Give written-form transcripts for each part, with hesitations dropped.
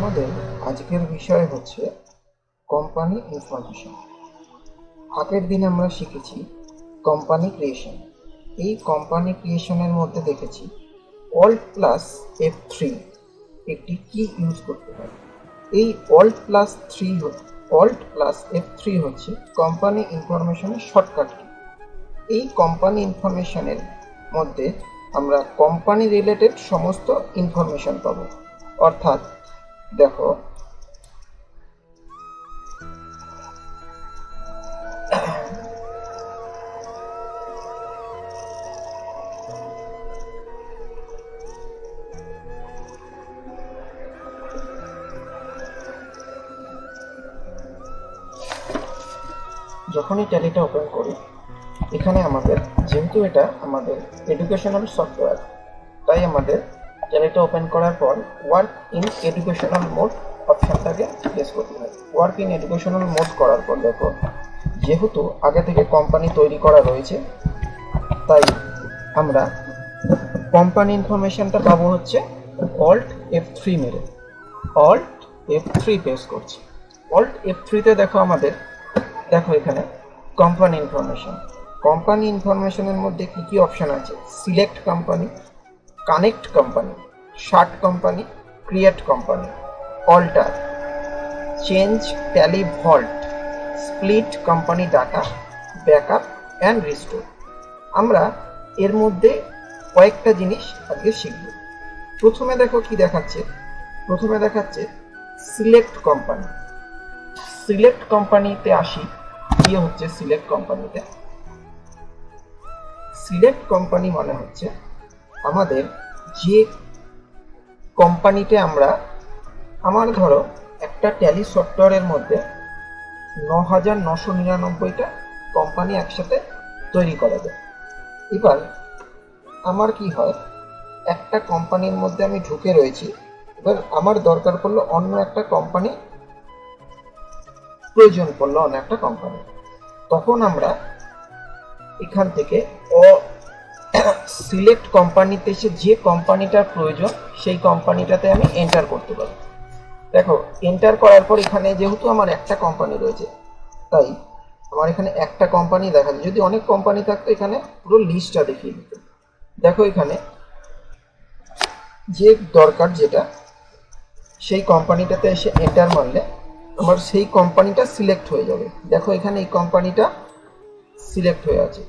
আমাদের আজকের বিষয় হচ্ছে কোম্পানি ইনফরমেশন। আগের দিন আমরা শিখেছি কোম্পানি ক্রিয়েশন। এই কোম্পানি ক্রিয়েশনের মধ্যে দেখেছি অল্ট প্লাস F3 একটি কি ইউজ করতে পারে। এই অল্ট প্লাস F3 হচ্ছে কোম্পানি ইনফরমেশনের শর্টকাট কি। এই কোম্পানি ইনফরমেশনের মধ্যে আমরা কোম্পানি রিলেটেড সমস্ত ইনফরমেশন পাবো। অর্থাৎ দেখো, যখনই ট্যালিটা ওপেন করি, এখানে আমাদের যেহেতু এটা আমাদের এডুকেশনাল সফটওয়্যার, তাই আমাদের ট্যালিটা ওপেন করার পর ওয়ার্ক ইন এডুকেশনাল মোড অপশানটাকে প্রেস করতে হবে। ওয়ার্ক ইন এডুকেশনাল মোড করার পর দেখো, যেহেতু আগে থেকে কোম্পানি তৈরি করা রয়েছে, তাই আমরা কোম্পানি ইনফরমেশনটা পাবো হচ্ছে অল্ট F3 মেরে। অল্ট F3 প্রেস করছি। অল্ট F3তে দেখো আমাদের, দেখো এখানে কোম্পানি ইনফরমেশন। কোম্পানি ইনফরমেশনের মধ্যে কি কি অপশন আছে? Select company, connect company, shut company, create company, alter, change Tally vault, split company data, backup and restore. আমরা এর মধ্যে কয়েকটা জিনিস আজকে শিখব। প্রথমে দেখো কি দেখাচ্ছে, প্রথমে দেখাচ্ছে সিলেক্ট কোম্পানি। সিলেক্ট কোম্পানিতে আসি, কি হচ্ছে সিলেক্ট কোম্পানিতে? সিলেক্ট কোম্পানি মানে হচ্ছে আমাদের যে কোম্পানিতে আমার ধরো একটা ট্যালি সফটওয়্যারের মধ্যে ৯৯৯৯টা কোম্পানি একসাথে তৈরি করা যায়। এবার আমার কি হয়, একটা কোম্পানির মধ্যে আমি ঢুকে রয়েছি, এবার আমার দরকার পড়লো অন্য একটা কোম্পানি, প্রয়োজন পড়লো অন্য একটা কোম্পানি, তখন আমরা এখান থেকে সিলেক্ট কোম্পানিতে এসে যে কোম্পানিটার প্রয়োজন সেই কোম্পানিটাতে আমি এন্টার করতে পারি। দেখো, এন্টার করার পর এখানে যেহেতু আমার একটা কোম্পানি রয়েছে, তাই আমার এখানে একটা কোম্পানি দেখা যায়। যদি অনেক কোম্পানি থাকতো এখানে পুরো লিস্টটা দেখিয়ে দিত। দেখো এখানে যে দরকার যেটা, সেই কোম্পানিটাতে এসে এন্টার মারলে আমার সেই কোম্পানিটা সিলেক্ট হয়ে যাবে। দেখো এখানে এই কোম্পানিটা সিলেক্ট হয়ে আছে।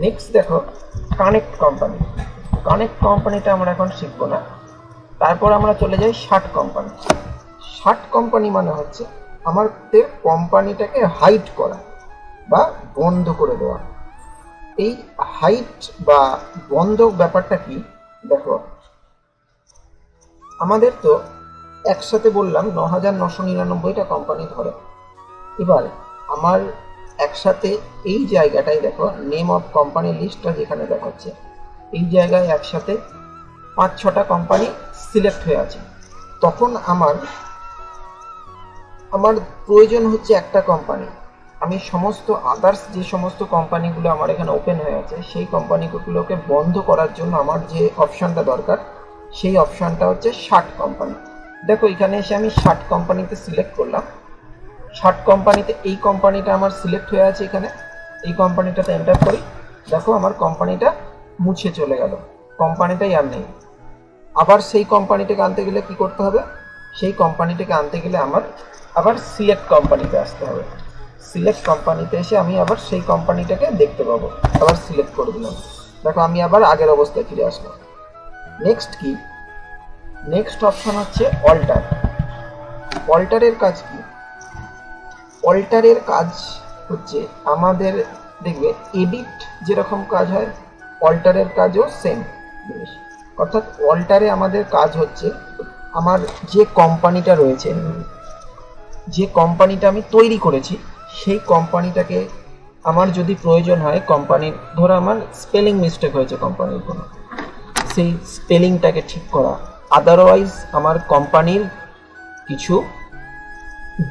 নেক্সট দেখো কানেক্ট কোম্পানি। কানেক্ট কোম্পানিটা আমরা এখন শিখবো না। তারপর আমরা চলে যাই শার্ট কোম্পানি। শার্ট কোম্পানি মানে হচ্ছে আমাদের কোম্পানিটাকে হাইড করা বা বন্ধ করে দেওয়া। এই হাইড বা বন্ধ ব্যাপারটা কি? দেখো, আমাদের তো একসাথে বললাম ৯৯৯৯টা কোম্পানি ধরে। এবার আমার একসাথে এই জায়গাটায় দেখো, নেম অফ কোম্পানি লিস্টটা যেখানে দেখাচ্ছে, এই জায়গায় একসাথে ৫-৬টা কোম্পানি সিলেক্ট হয়ে আছে। তখন আমার প্রয়োজন হচ্ছে একটা কোম্পানি। আমি সমস্ত আদার্স যে সমস্ত কোম্পানিগুলো আমার এখানে ওপেন হয়ে আছে, সেই কোম্পানিগুলোকে বন্ধ করার জন্য আমার যে অপশানটা দরকার, সেই অপশানটা হচ্ছে শার্ট কোম্পানি। দেখো এখানে এসে আমি শার্ট কোম্পানিতে সিলেক্ট করলাম। শার্ট কোম্পানিতে এই কোম্পানিটা আমার সিলেক্ট হয়ে আছে, এখানে এই কোম্পানিটাতে এন্টার করি। দেখো আমার কোম্পানিটা মুছে চলে গেল, কোম্পানিটাই আর নেই। আবার সেই কোম্পানিটাকে আনতে গেলে কি করতে হবে? সেই কোম্পানিটাকে আনতে গেলে আমার আবার সিলেক্ট কোম্পানিতে আসতে হবে। সিলেক্ট কোম্পানিতে এসে আমি আবার সেই কোম্পানিটাকে দেখতে পাবো। আবার সিলেক্ট করে দিলাম। দেখো আমি আবার আগের অবস্থায় ফিরে আসলাম। নেক্সট কি? নেক্সট অপশন হচ্ছে অল্টার। অল্টারের কাজ কি? অল্টারের কাজ হচ্ছে আমাদের, দেখবে এডিট যেরকম কাজ হয়, অল্টারের কাজও সেম জিনিস। অর্থাৎ অল্টারে আমাদের কাজ হচ্ছে আমার যে কোম্পানিটা রয়েছে, যে কোম্পানিটা আমি তৈরি করেছি, সেই কোম্পানিটাকে আমার যদি প্রয়োজন হয়, কোম্পানির ধরো আমার স্পেলিং মিস্টেক হয়েছে কোম্পানির কোনো, সেই স্পেলিংটাকে ঠিক করা। আদারওয়াইজ আমার কোম্পানির কিছু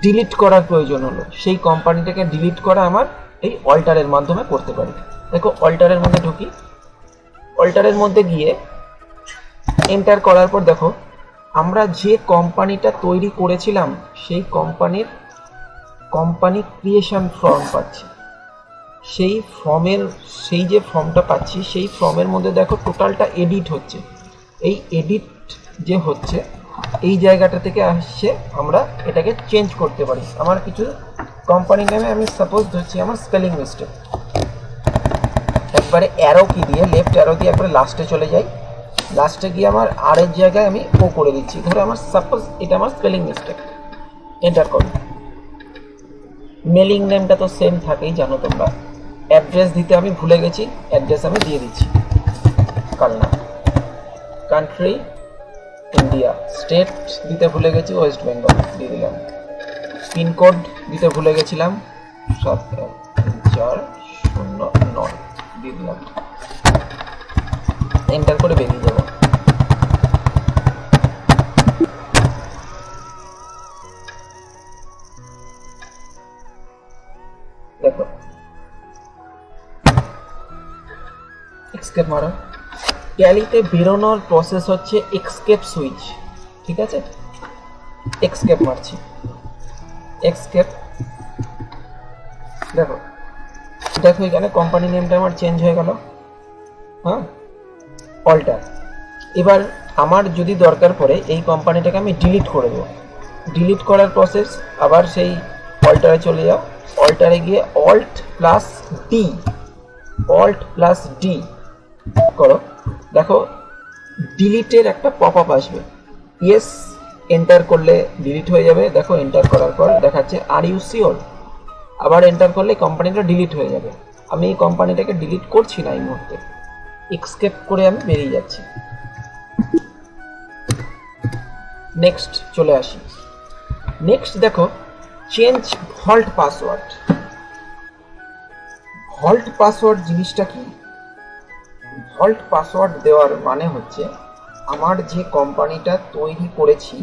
ডিলিট করার প্রয়োজন হলো, সেই কোম্পানিটাকে ডিলিট করা আমার এই অল্টারের মাধ্যমে করতে পারি। দেখো অল্টারের মধ্যে ঢুকি, অল্টারের মধ্যে গিয়ে এন্টার করার পর দেখো আমরা যে কোম্পানিটা তৈরি করেছিলাম সেই কোম্পানি ক্রিয়েশন ফর্ম পাচ্ছি। সেই যে ফর্মটা পাচ্ছি সেই ফর্মের মধ্যে দেখো টোটালটা এডিট হচ্ছে। এই এডিট যে হচ্ছে এই জায়গাটা থেকে আসছে, আমরা এটাকে চেঞ্জ করতে পারি। আমার কিছু কোম্পানি নেমে আমি সাপোজ ধরছি আমার স্পেলিং মিস্টেক, একবারে অ্যারো কি দিয়ে লেফট অ্যারো দিয়ে একবারে লাস্টে চলে যাই, লাস্টে গিয়ে আমার আর এর জায়গায় আমি ও করে দিচ্ছি। ধরো আমার সাপোজ এটা আমার স্পেলিং মিস্টেক, এন্টার করি। মেলিং নেমটা তো সেম থাকেই জানো তোমরা। অ্যাড্রেস দিতে আমি ভুলে গেছি, অ্যাড্রেস আমি দিয়ে দিচ্ছি কালনা। কান্ট্রি ইন্ডিয়া, স্টেট দিতে ভুলে গেছি ওয়েস্ট বেঙ্গল দিয়ে দিলাম। পিনকোড দিতে ভুলে গেছিলাম 7409 দিয়ে দিলাম, এন্টার করে বেরিয়ে যাব। দেখো এক্সকেপ মারো। ট্যালিতে বেরোনোর প্রসেস হচ্ছে এক্সকেপ সুইচ, ঠিক আছে? এক্সকেপ মারছি, এক্সকেপ। দেখো দেখো এখানে কোম্পানি নেমটা আমার চেঞ্জ হয়ে গেল, হ্যাঁ, অল্টার। এবার আমার যদি দরকার পড়ে এই কোম্পানিটাকে আমি ডিলিট করে দেবো। ডিলিট করার প্রসেস আবার সেই অল্টারে চলে যাও, অল্টারে গিয়ে অল্ট প্লাস ডি করো। দেখো ডিলিটের একটা পপ আপ আসবে, ইয়েস এন্টার করলে ডিলিট হয়ে যাবে। দেখো এন্টার করার পর দেখাচ্ছে আর ইউ শিওর, আবার এন্টার করলে কোম্পানিটা ডিলিট হয়ে যাবে। আমি এই কোম্পানিটাকে ডিলিট করছি না এই মুহূর্তে, এক্সকেপ করে আমি বেরিয়ে যাচ্ছি। নেক্সট চলে আসি। নেক্সট দেখো change vault password. Vault password জিনিসটা কি? ভল্ট পাসওয়ার্ড দেওয়ার মানে হচ্ছে আমার যে কোম্পানিটা তৈরি করেছি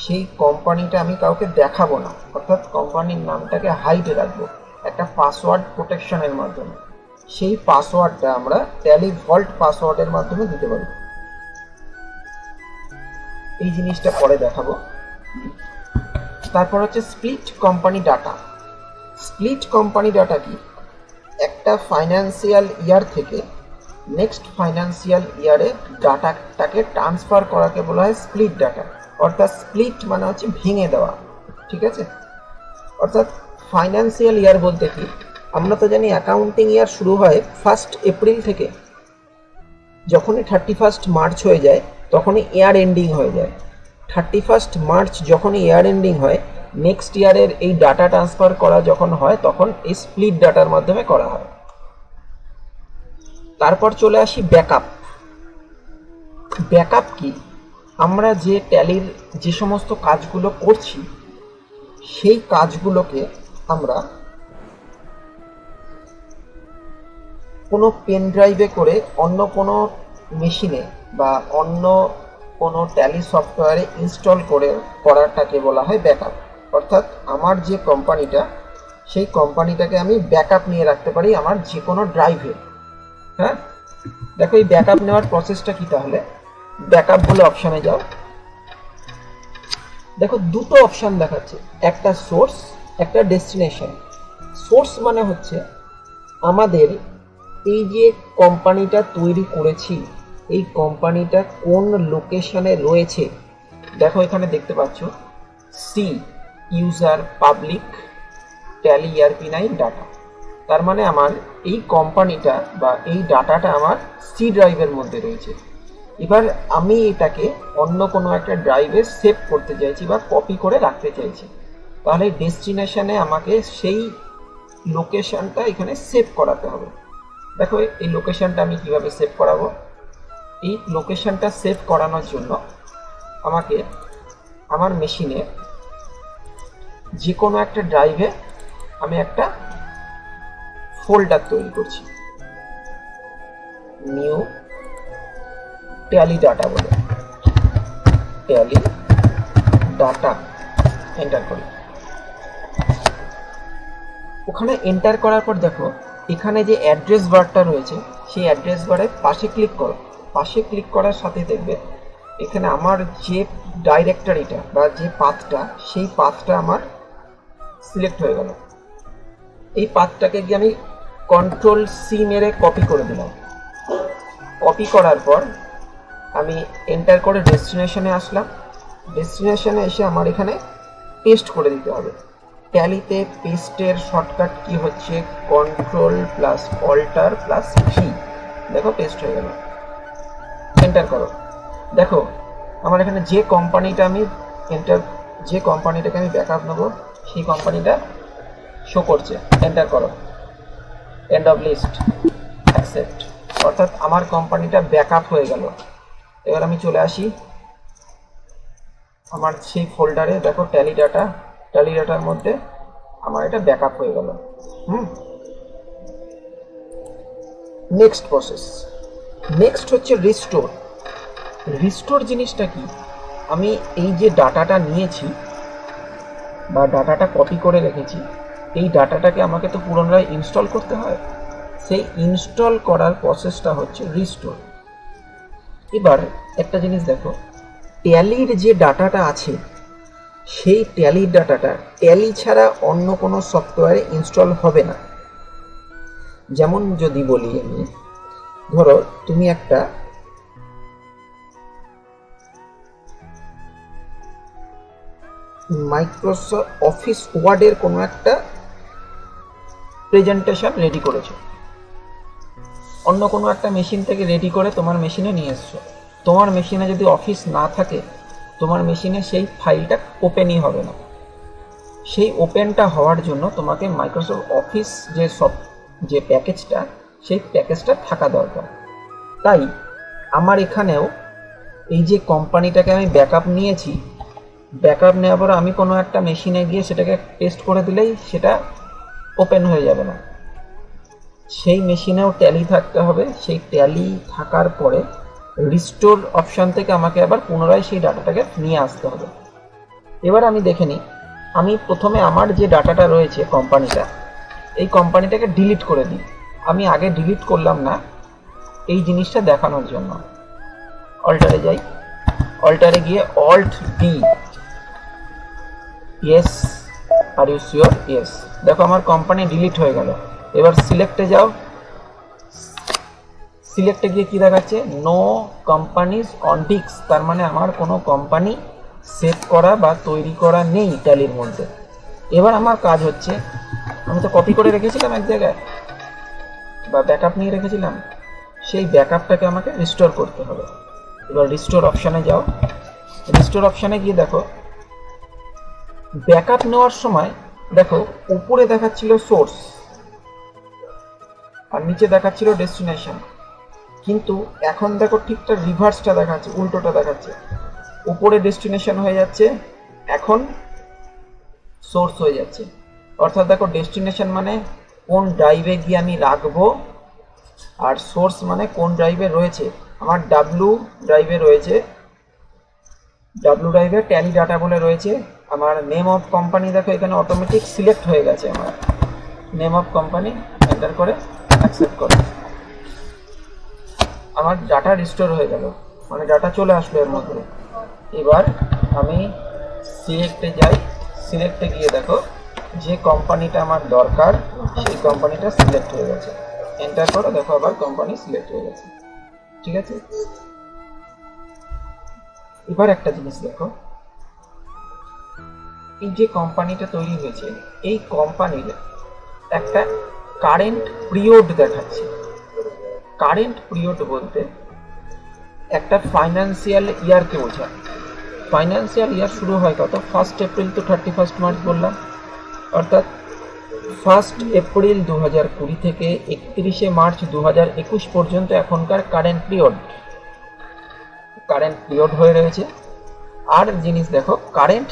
সেই কোম্পানিটা আমি কাউকে দেখাবো না, অর্থাৎ কোম্পানির নামটাকে হাইড রাখবো একটা পাসওয়ার্ড প্রোটেকশনের মাধ্যমে। সেই পাসওয়ার্ডটা আমরা ট্যালি ভল্ট পাসওয়ার্ডের মাধ্যমে দিতে পারি। এই জিনিসটা পরে দেখাবো। তারপর হচ্ছে split company data. Split company data কি? একটা ফাইন্যান্সিয়াল ইয়ার থেকে নেক্সট ফাইন্যান্সিয়াল ইয়ারে ডাটাটাকে ট্রান্সফার করাকে বলা হয় স্প্লিট ডাটা। অর্থাৎ স্প্লিট মানে হচ্ছে ভেঙে দেওয়া, ঠিক আছে? অর্থাৎ ফাইন্যান্সিয়াল ইয়ার বলতে কি, আমরা তো জানি অ্যাকাউন্টিং ইয়ার শুরু হয় 1 এপ্রিল থেকে, যখনই 31 মার্চ হয়ে যায় তখনই ইয়ার এন্ডিং হয়ে যায়। 31 মার্চ যখনই ইয়ার এন্ডিং হয়, নেক্সট ইয়ারের এই ডাটা ট্রান্সফার করা যখন হয় তখন এই স্প্লিট ডাটার মাধ্যমে করা হয়। তারপর চলে আসি ব্যাকআপ। ব্যাকআপ কি? আমরা যে ট্যালির যে সমস্ত কাজগুলো করছি সেই কাজগুলোকে আমরা কোনো পেন ড্রাইভে করে অন্য কোনো মেশিনে বা অন্য কোনো ট্যালি সফটওয়্যারে ইনস্টল করাটাকে বলা হয় ব্যাকআপ। অর্থাৎ আমার যে কোম্পানিটা সেই কোম্পানিটাকে আমি ব্যাকআপ নিয়ে রাখতে পারি আমার যে কোনো ড্রাইভে। হ্যাঁ, দেখো এই ব্যাকআপ নেওয়ার প্রসেসটা কি? তাহলে ব্যাকআপ বলে অপশানে যাও। দেখো দুটো অপশান দেখাচ্ছে, একটা সোর্স, একটা ডেস্টিনেশন। সোর্স মানে হচ্ছে আমাদের এই যে কোম্পানিটা তৈরি করেছি এই কোম্পানিটা কোন লোকেশনে রয়েছে। দেখো এখানে দেখতে পাচ্ছ C user public Tally ERP9 data. তার মানে আমার এই কোম্পানিটা বা এই ডাটাটা আমার সি ড্রাইভের মধ্যে রয়েছে। এবার আমি এটাকে অন্য কোনো একটা ড্রাইভে সেভ করতে চাইছি বা কপি করে রাখতে চাইছি, তাহলে ডেস্টিনেশনে আমাকে সেই লোকেশনটা এখানে সেভ করাতে হবে। দেখো এই লোকেশনটা আমি কিভাবে সেভ করাবো। এই লোকেশনটা সেভ করানোর জন্য আমাকে আমার মেশিনে যে কোনো একটা ড্রাইভে আমি একটা ফোল্ডার তৈরি করছি, নিউ ট্যালি ডাটা বলে, ট্যালি ডাটা এন্টার করি। ওখানে এন্টার করার পর দেখো এখানে যে অ্যাড্রেস বারটা রয়েছে সেই অ্যাড্রেস বারের পাশে ক্লিক করো। পাশে ক্লিক করার সাথে দেখবে এখানে আমার যে ডাইরেক্টরিটা বা যে পাথটা, সেই পাথটা আমার সিলেক্ট হয়ে গেল। এই পাথটাকে গিয়ে আমি কন্ট্রোল সি মেরে কপি করে দিলাম। কপি করার পর আমি এন্টার করে ডেস্টিনেশনে আসলাম। ডেস্টিনেশনে এসে আমার এখানে পেস্ট করে দিতে হবে। ট্যালিতে পেস্টের শর্টকাট কি হচ্ছে, control plus alter plus V. দেখো পেস্ট হয়ে গেল। এন্টার করো। দেখো আমার এখানে যে কোম্পানিটা আমি যে কোম্পানিটাকে আমি ব্যাকআপ নেবো সেই কোম্পানিটা শো করছে। এন্টার করো। End of list, accept. অর্থাৎ আমার কোম্পানিটা ব্যাকআপ হয়ে গেল। এবার আমি চলে আসি আমার সেই ফোল্ডারে। দেখো ট্যালি ডাটার মধ্যে আমার এটা ব্যাকআপ হয়ে গেল। নেক্সট প্রসেস, নেক্সট হচ্ছে রিস্টোর। রিস্টোর জিনিসটা কি, আমি এই যে ডাটাটা নিয়েছি বা ডাটাটা কপি করে রেখেছি, এই ডাটাটাকে আমাকে তো পুনরায় ইনস্টল করতে হয়। সেই ইনস্টল করার প্রসেসটা হচ্ছে রিস্টোর। এবার একটা জিনিস দেখো, ট্যালির যে ডাটাটা আছে সেই ট্যালির ডাটাটা ট্যালি ছাড়া অন্য কোনো সফটওয়্যারে ইনস্টল হবে না। যেমন যদি বলি আমি, ধরো তুমি একটা মাইক্রোসফট অফিস ওয়ার্ডের কোনো একটা প্রেজেন্টেশন রেডি করেছো, অন্য কোনো একটা মেশিন থেকে রেডি করে তোমার মেশিনে নিয়ে এসছো। তোমার মেশিনে যদি অফিস না থাকে, তোমার মেশিনে সেই ফাইলটা ওপেনই হবে না। সেই ওপেনটা হওয়ার জন্য তোমাকে মাইক্রোসফট অফিস যে প্যাকেজটা, সেই প্যাকেজটা থাকা দরকার। তাই আমার এখানেও এই যে কোম্পানিটাকে আমি ব্যাকআপ নিয়েছি, ব্যাকআপ নেওয়ার পর আমি কোনো একটা মেশিনে গিয়ে সেটাকে পেস্ট করে দিলেই সেটা ওপেন হয়ে যাবে না। সেই মেশিনেও ট্যালি থাকতে হবে। সেই ট্যালি থাকার পরে রিস্টোর অপশান থেকে আমাকে আবার পুনরায় সেই ডাটাটাকে নিয়ে আসতে হবে। এবার আমি দেখে নিই, আমি প্রথমে আমার যে ডাটাটা রয়েছে কোম্পানিটা, এই কোম্পানিটাকে ডিলিট করে দিই। আমি আগে ডিলিট করলাম না এই জিনিসটা দেখানোর জন্য। অল্টারে যাই, অল্টারে গিয়ে alt D, yes, are you sure, yes. দেখো আমার কোম্পানি ডিলিট হয়ে গেল। এবার সিলেক্টে যাও, সিলেক্টে গিয়ে কি দেখাচ্ছে, নো কোম্পানিজ অন ডিস্ক। তার মানে আমার কোনো কোম্পানি সেভ করা বা তৈরি করা নেই ট্যালির মধ্যে। এবার আমার কাজ হচ্ছে, আমি তো কপি করে রেখেছিলাম এক জায়গায় বা ব্যাকআপ নিয়ে রেখেছিলাম, সেই ব্যাকআপটাকে আমাকে রিস্টোর করতে হবে। এবার রিস্টোর অপশানে যাও। রিস্টোর অপশানে গিয়ে দেখো ব্যাকআপ নেওয়ার সময় দেখো উপরে দেখাচ্ছিল সোর্স আর নিচে দেখাচ্ছিল ডেস্টিনেশন, কিন্তু এখন দেখো ঠিকঠাক রিভার্সটা দেখাচ্ছে, উল্টোটা দেখাচ্ছে। উপরে ডেস্টিনেশন হয়ে যাচ্ছে, এখন সোর্স হয়ে যাচ্ছে। অর্থাৎ দেখো ডেস্টিনেশন মানে কোন ড্রাইভে গিয়ে আমি রাখবো, আর সোর্স মানে কোন ড্রাইভে রয়েছে। আমার ডাব্লু ড্রাইভে রয়েছে, ডাব্লু ড্রাইভে ট্যালি ডাটা বলে রয়েছে। আমার নেম অফ কোম্পানি দেখো এখানে অটোমেটিক সিলেক্ট হয়ে গেছে। আমার নেম অফ কোম্পানি এন্টার করে অ্যাকসেপ্ট করে আমার ডাটা রিস্টোর হয়ে গেল, মানে ডাটা চলে আসলো এর মধ্যে। এবার আমি সিলেক্টে যাই, সিলেক্টে গিয়ে দেখো যে কোম্পানিটা আমার দরকার সেই কোম্পানিটা সিলেক্ট হয়ে গেছে। এন্টার করো, দেখো আবার কোম্পানি সিলেক্ট হয়ে গেছে। ঠিক আছে, এবার একটা জিনিস দেখো, এই যে কোম্পানিটা তৈরি হয়েছে, এই কোম্পানির একটা কারেন্ট পিরিয়ড দেখাচ্ছে। কারেন্ট পিরিয়ড বলতে একটা ফাইন্যান্সিয়াল ইয়ারকে বোঝায়। ফাইন্যান্সিয়াল ইয়ার শুরু হয় কত, 1 এপ্রিল তো 31 মার্চ বললাম, অর্থাৎ 1 এপ্রিল 2020 থেকে 31 মার্চ 2021 পর্যন্ত এখনকার কারেন্ট পিরিয়ড হয়ে রয়েছে। আর জিনিস দেখো কারেন্ট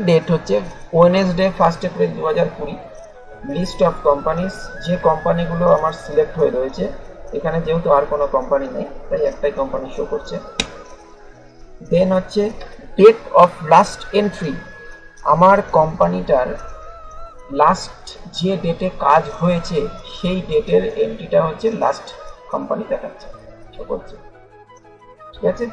ডেট হচ্ছে Wednesday 1 April 2020। List of companies, যে কোম্পানিগুলো আমার সিলেক্ট হয়ে রয়েছে, এখানে যেহেতু আর কোনো কোম্পানি নেই তাই একটাই কোম্পানি শো করছে। দেন হচ্ছে ডেট অফ লাস্ট এন্ট্রি, আমার কোম্পানিটার লাস্ট যে ডেটে কাজ হয়েছে সেই ডেটের এন্ট্রিটা হচ্ছে লাস্ট কোম্পানি দেখাচ্ছে, শো করছে। ঠিক আছে।